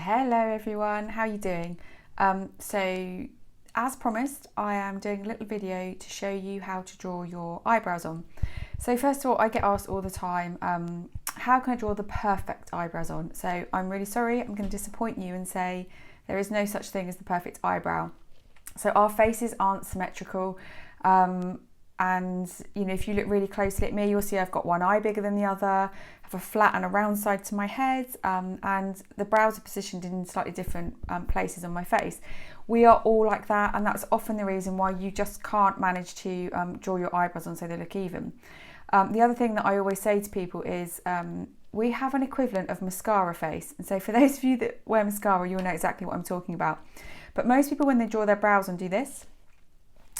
Hello everyone, how are you doing? So as promised, I am doing a little video to show you how to draw your eyebrows on. So first of all, I get asked all the time, how can I draw the perfect eyebrows on? So I'm really sorry, I'm going to disappoint you and say there is no such thing as the perfect eyebrow. So our faces aren't symmetrical, and you know, if you look really closely at me, you'll see I've got one eye bigger than the other, have a flat and a round side to my head, and the brows are positioned in slightly different places on my face. We are all like that, and that's often the reason why you just can't manage to draw your eyebrows on so they look even. The other thing that I always say to people is we have an equivalent of mascara face, and so for those of you that wear mascara, you'll know exactly what I'm talking about. But most people, when they draw their brows on, do this,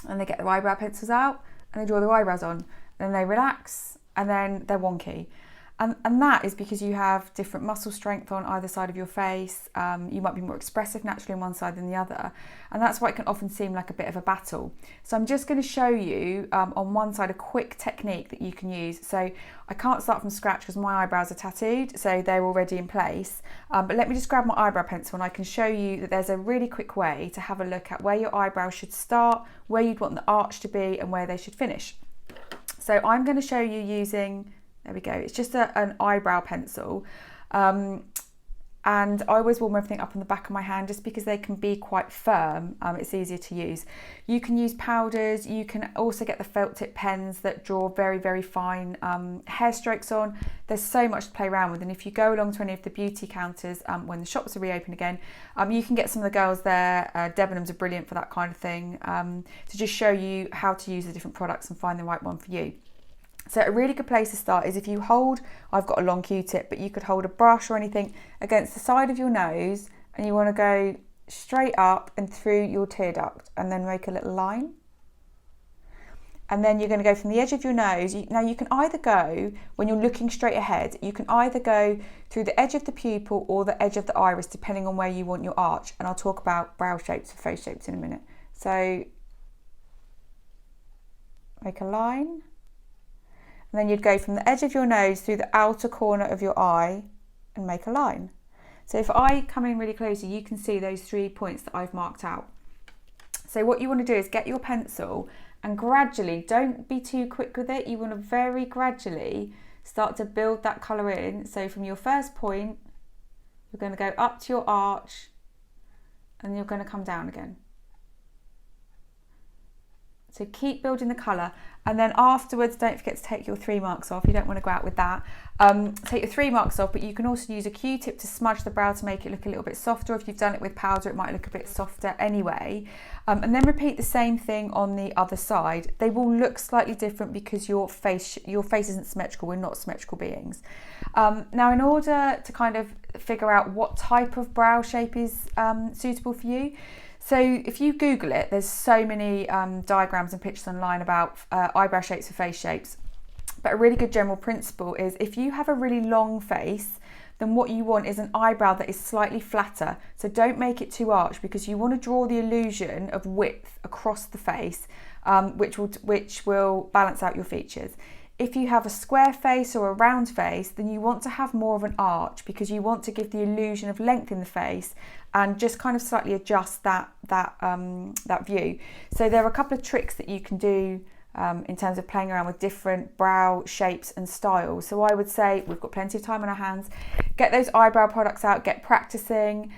and they get their eyebrow pencils out and they draw their eyebrows on, and then they relax, and then they're wonky. And that is because you have different muscle strength on either side of your face. You might be more expressive naturally on one side than the other, and that's why it can often seem like a bit of a battle. So I'm just going to show you on one side a quick technique that you can use. So I can't start from scratch because my eyebrows are tattooed, so they're already in place. But let me just grab my eyebrow pencil and I can show you that there's a really quick way to have a look at where your eyebrows should start, where you'd want the arch to be, and where they should finish. So I'm going to show you using, there we go, it's just an eyebrow pencil. And I always warm everything up on the back of my hand just because they can be quite firm. It's easier to use. You can use powders. You can also get the felt tip pens that draw very, very fine hair strokes on. There's so much to play around with. And if you go along to any of the beauty counters when the shops are reopened again, you can get some of the girls there. Debenhams are brilliant for that kind of thing, to just show you how to use the different products and find the right one for you. So a really good place to start is if you hold, I've got a long Q-tip, but you could hold a brush or anything against the side of your nose, and you want to go straight up and through your tear duct and then make a little line. And then you're going to go from the edge of your nose. Now you can either go, when you're looking straight ahead, you can either go through the edge of the pupil or the edge of the iris, depending on where you want your arch. And I'll talk about brow shapes and face shapes in a minute. So make a line. And then you'd go from the edge of your nose through the outer corner of your eye and make a line. So if I come in really closely, you can see those 3 points that I've marked out. So what you want to do is get your pencil and gradually, don't be too quick with it, you want to very gradually start to build that colour in. So from your first point, you're going to go up to your arch and you're going to come down again. So keep building the colour, and then afterwards don't forget to take your 3 marks off. You don't want to go out with that. Take your 3 marks off, but you can also use a Q-tip to smudge the brow to make it look a little bit softer. If you've done it with powder, it might look a bit softer anyway. And then repeat the same thing on the other side. They will look slightly different because your face isn't symmetrical. We're not symmetrical beings. Now, in order to kind of figure out what type of brow shape is suitable for you, so if you Google it, there's so many diagrams and pictures online about eyebrow shapes or face shapes. But a really good general principle is if you have a really long face, then what you want is an eyebrow that is slightly flatter. So don't make it too arched because you want to draw the illusion of width across the face, which will balance out your features. If you have a square face or a round face, then you want to have more of an arch because you want to give the illusion of length in the face and just kind of slightly adjust that view. So there are a couple of tricks that you can do in terms of playing around with different brow shapes and styles. So I would say we've got plenty of time on our hands. Get those eyebrow products out, get practicing.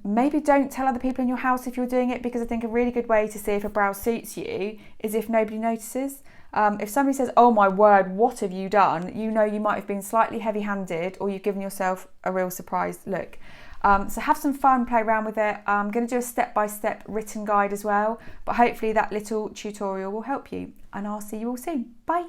Maybe don't tell other people in your house if you're doing it, because I think a really good way to see if a brow suits you is if nobody notices. If somebody says, oh my word, what have you done? You know you might have been slightly heavy-handed or you've given yourself a real surprised look. So have some fun, play around with it. I'm going to do a step-by-step written guide as well, but hopefully that little tutorial will help you, and I'll see you all soon. Bye.